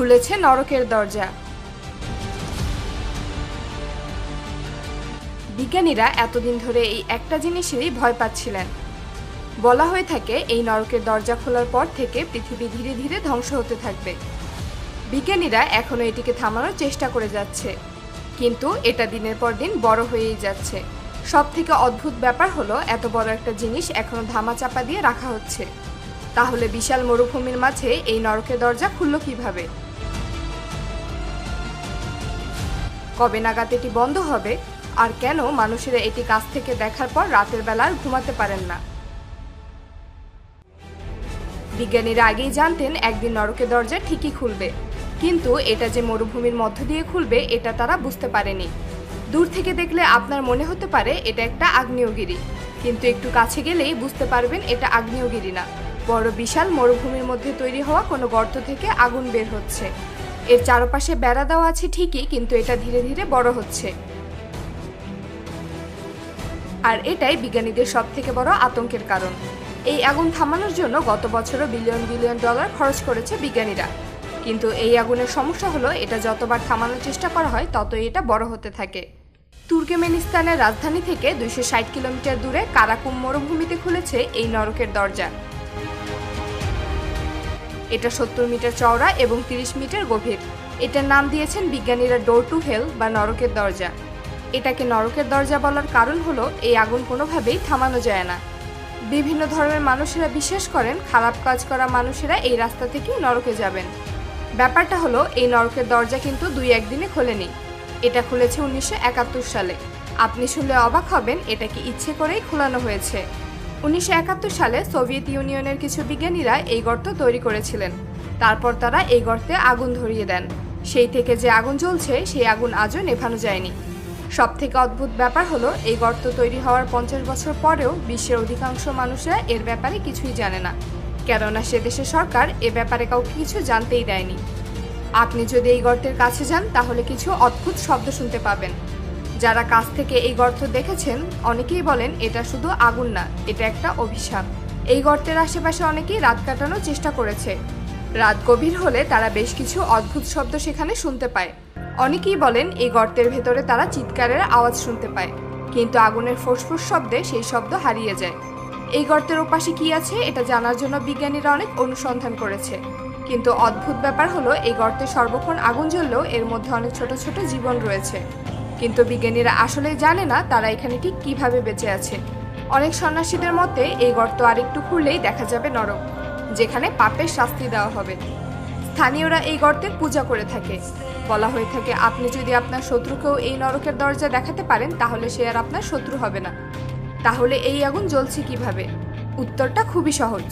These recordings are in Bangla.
খুলেছে নরকের দরজা। বিজ্ঞানীরা এতদিন ধরে এই একটা জিনিসেরই ভয় পাচ্ছিলেন। বলা হয়ে থাকে এই নরকের দরজা খোলার পর থেকে পৃথিবী ধীরে ধীরে ধ্বংস হতে থাকবে। বিজ্ঞানীরা এখনো এটিকে থামানোর চেষ্টা করে যাচ্ছে, কিন্তু এটা দিনের পর দিন বড় হয়েই যাচ্ছে। সবথেকে অদ্ভুত ব্যাপার হলো এত বড় একটা জিনিস এখনো ধামাচাপা দিয়ে রাখা হচ্ছে। তাহলে বিশাল মরুভূমির মাঝে এই নরকের দরজা খুলল কিভাবে? কবে নাগাদ এটি বন্ধ হবে, আর কেন মানুষেরা এটি কাছ থেকে দেখার পর রাতের বেলা আর ঘুমাতে পারেন না? বিজ্ঞানীরা আগেই জানতেন একদিন নরকের দরজা ঠিকই খুলবে, কিন্তু এটা যে মরুভূমির মধ্য দিয়ে খুলবে এটা তারা বুঝতে পারেনি। দূর থেকে দেখলে আপনার মনে হতে পারে এটা একটা আগ্নেয়গিরি, কিন্তু একটু কাছে গেলেই বুঝতে পারবেন এটা আগ্নেয়গিরি না, বড় বিশাল মরুভূমির মধ্যে তৈরি হওয়া কোনো গর্ত থেকে আগুন বের হচ্ছে। এর চারপাশে বেড়া দেওয়া আছে ঠিকই, কিন্তু এটা ধীরে ধীরে বড় হচ্ছে। আর এটাই বিজ্ঞানীদের সবথেকে বড় আতঙ্কের কারণ। এই আগুন থামানোর জন্য গত বছরও বিলিয়ন বিলিয়ন ডলার খরচ করেছে বিজ্ঞানীরা, কিন্তু এই আগুনের সমস্যা হলো এটা যতবার থামানোর চেষ্টা করা হয় ততই এটা বড় হতে থাকে। তুর্কমেনিস্তানের রাজধানী থেকে 260 কিলোমিটার দূরে কারাকুম মরুভূমিতে খুলেছে এই নরকের দরজা। এটা 70 মিটার চওড়া এবং 30 মিটার গভীর। এটার নাম দিয়েছেন বিজ্ঞানীরা ডোর টু হেল বা নরকের দরজা। এটাকে নরকের দরজা বলার কারণ হলো এই আগুন কোনোভাবেই থামানো যায় না। বিভিন্ন ধর্মের মানুষেরা বিশ্বাস করেন খারাপ কাজ করা মানুষেরা এই রাস্তা থেকেই নরকে যাবেন। ব্যাপারটা হলো এই নরকের দরজা কিন্তু 2-1 দিনে খোলেনি। এটা খুলেছে 1971 সালে। আপনি শুনলে অবাক হবেন, এটা কি ইচ্ছে করেই খোলানো হয়েছে। 1971 সালে সোভিয়েত ইউনিয়নের কিছু বিজ্ঞানীরা এই গর্ত তৈরি করেছিলেন। তারপর তারা এই গর্তে আগুন ধরিয়ে দেন। সেই থেকে যে আগুন জ্বলছে সেই আগুন আজও নেভানো যায়নি। সবথেকে অদ্ভুত ব্যাপার হলো এই গর্ত তৈরি হওয়ার 50 বছর পরেও বিশ্বের অধিকাংশ মানুষরা এর ব্যাপারে কিছুই জানে না, কেননা সে দেশের সরকার এ ব্যাপারে কাউকে কিছু জানতেই দেয়নি। আপনি যদি এই গর্তের কাছে যান তাহলে কিছু অদ্ভুত শব্দ শুনতে পাবেন। যারা কাছ থেকে এই গর্ত দেখেছেন অনেকেই বলেন এটা শুধু আগুন না, এটা একটা অভিশাপ। এই গর্তের আশেপাশে অনেকেই রাত কাটানোর চেষ্টা করেছে। রাত গভীর হলে তারা বেশ কিছু অদ্ভুত শব্দ সেখানে শুনতে পায়। অনেকেই বলেন এই গর্তের ভেতরে তারা চিৎকারের আওয়াজ শুনতে পায়, কিন্তু আগুনের ফুসফুস শব্দে সেই শব্দ হারিয়ে যায়। এই গর্তের ওপাশে কি আছে এটা জানার জন্য বিজ্ঞানীরা অনেক অনুসন্ধান করেছে, কিন্তু অদ্ভুত ব্যাপার হলো এই গর্তে সর্বক্ষণ আগুন জ্বললেও এর মধ্যে অনেক ছোট ছোট জীবন রয়েছে। কিন্তু বিজ্ঞানীরা আসলেই জানে না তারা এখানে ঠিক কিভাবে বেঁচে আছে। অনেক সন্ন্যাসীদের মতে এই গর্ত আরেকটু খুললেই দেখা যাবে নরক, যেখানে পাপের শাস্তি দেওয়া হবে। স্থানীয়রা এই গর্তের পূজা করে থাকে। বলা হয়ে থাকে আপনি যদি আপনার শত্রুকেও এই নরকের দরজা দেখাতে পারেন তাহলে সে আর আপনার শত্রু হবে না। তাহলে এই আগুন জ্বলছে কিভাবে? উত্তরটা খুবই সহজ।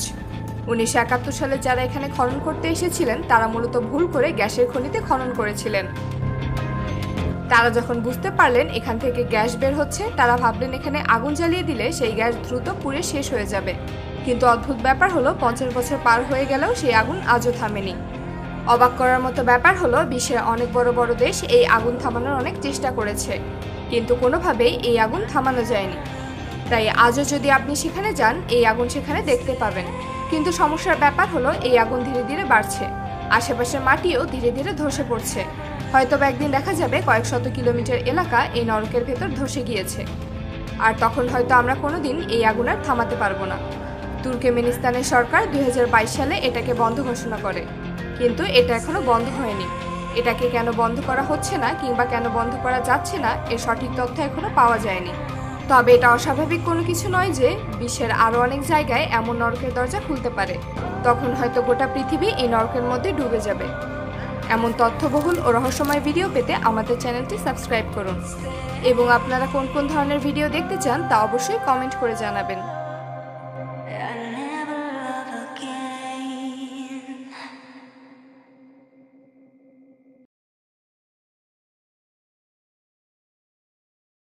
1971 সালে যারা এখানে খনন করতে এসেছিলেন তারা মূলত ভুল করে গ্যাসের খনিতে খনন করেছিলেন। তারা যখন বুঝতে পারলেন এখান থেকে গ্যাস বের হচ্ছে, তারা ভাবলেন এখানে আগুন জ্বালিয়ে দিলে সেই গ্যাস দ্রুত পুড়ে শেষ হয়ে যাবে। কিন্তু অদ্ভুত ব্যাপার হলো 50 বছর পার হয়ে গেলেও সেই আগুন আজও থামেনি। অবাক করার মতো ব্যাপার হলো বিশ্বের অনেক বড় বড় দেশ এই আগুন থামানোর অনেক চেষ্টা করেছে, কিন্তু কোনোভাবেই এই আগুন থামানো যায়নি। তাই আজও যদি আপনি সেখানে যান এই আগুন সেখানে দেখতে পাবেন। কিন্তু সমস্যার ব্যাপার হলো এই আগুন ধীরে ধীরে বাড়ছে, আশেপাশের মাটিও ধীরে ধীরে ধসে পড়ছে। হয়তো একদিন দেখা যাবে কয়েক শত কিলোমিটার এলাকা এই নরকের ভেতর ধসে গিয়েছে, আর তখন হয়তো আমরা কোনোদিন এই আগুন আর থামাতে পারবো না। তুর্কমেনিস্তানের সরকার 2022 সালে এটাকে বন্ধ ঘোষণা করে, কিন্তু এটা এখনো বন্ধ হয়নি। এটাকে কেন বন্ধ করা হচ্ছে না কিংবা কেন বন্ধ করা যাচ্ছে না এর সঠিক তথ্য এখনো পাওয়া যায়নি। তবে এটা অস্বাভাবিক কোনো কিছু নয় যে বিশ্বের আরও অনেক জায়গায় এমন নরকের দরজা খুলতে পারে। তখন হয়তো গোটা পৃথিবী এই নরকের মধ্যে ডুবে যাবে। এমন তথ্যবহুল ও রহস্যময় ভিডিও পেতে আমাদের চ্যানেলটি সাবস্ক্রাইব করুন, এবং আপনারা কোন কোন ধরনের ভিডিও দেখতে চান তা অবশ্যই কমেন্ট করে জানাবেন।